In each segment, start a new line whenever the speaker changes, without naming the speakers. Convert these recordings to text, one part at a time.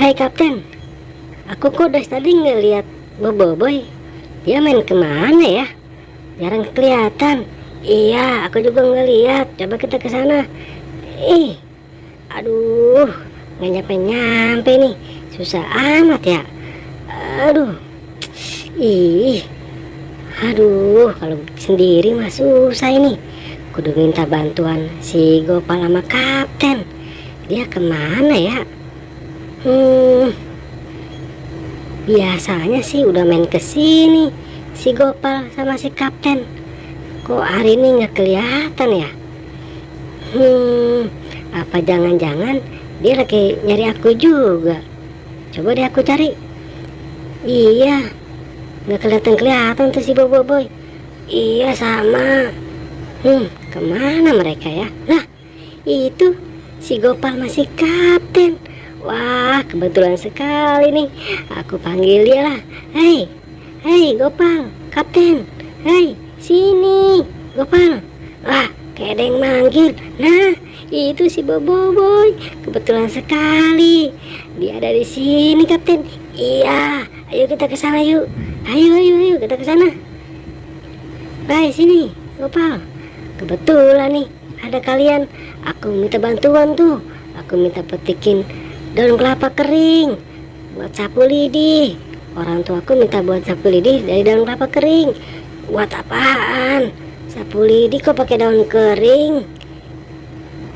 Hai Kapten, aku kok dari tadi ngeliat Boboiboy. Dia main kemana ya? Jarang kelihatan. Iya, aku juga ngeliat. Coba kita ke sana. Ih, aduh, nggak nyampe-nyampe nih. Susah amat ya. Aduh, ih, aduh, kalau sendiri mah susah ini. Kudu minta bantuan si Gopal sama Kapten. Dia kemana ya? Biasanya sih udah main kesini si Gopal sama si Kapten. Kok hari ini nggak kelihatan ya? Apa jangan-jangan dia lagi nyari aku juga? Coba deh aku cari. Iya, nggak kelihatan tuh si Boboiboy. Iya sama. Kemana mereka ya? Nah, itu si Gopal masih Kapten. Wah, kebetulan sekali nih. Aku panggil dia lah. Hei Gopal, Kapten. Hei, sini Gopal. Wah, kayak ada yang manggil. Nah, itu si Boboiboy. Kebetulan sekali. Dia ada di sini, Kapten. Iya, ayo kita ke sana yuk. Ayo kita ke sana. Hai, sini Gopal. Kebetulan nih ada kalian. Aku minta bantuan tuh. Aku minta petikin daun kelapa kering buat sapu lidi. Orang tuaku minta buat sapu lidi dari daun kelapa kering. Buat apaan? Sapu lidi kok pakai daun kering?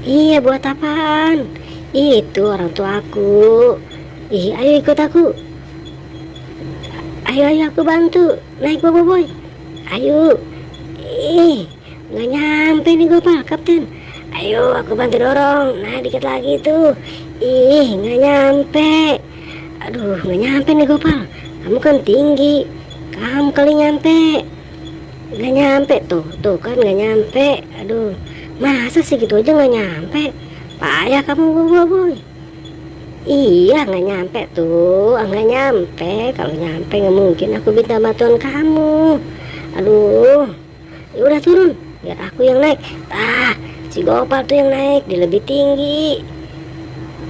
Iya, buat apaan? Itu orang tuaku. Ayo ikut aku. Ayo aku bantu. Naik Boboiboy. Ayo. Nggak nyampe nih Gopal, Kapten. Ayo aku bantu dorong. Nah, dikit lagi tuh. Nggak nyampe. Aduh, nggak nyampe nih Gopal. Kamu kan tinggi. Kamu kali nyampe. Nggak nyampe tuh kan nggak nyampe. Aduh, masa sih gitu aja nggak nyampe? Payah kamu Boboiboy. Iya, nggak nyampe tuh. Nggak nyampe. Kalau nyampe nggak mungkin aku minta bantuan kamu. Aduh, ya udah turun. Biar aku yang naik. Si Gopal tuh yang naik, dia lebih tinggi.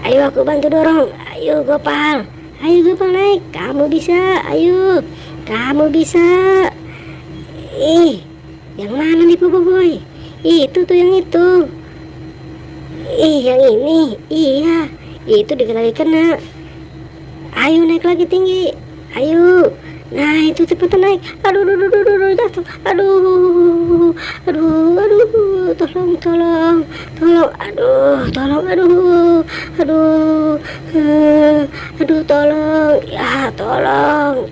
Ayo aku bantu dorong. Ayo Gopal naik. Kamu bisa. Ayo, kamu bisa. Yang mana nih Boboiboy? Itu tuh yang itu. Yang ini. Iya, itu dikit lagi kena. Ayo naik lagi tinggi. Ayo. Nah, itu cepetan naik. Aduh, jatuh. Aduh, tolong. Aduh, tolong. Ya, tolong.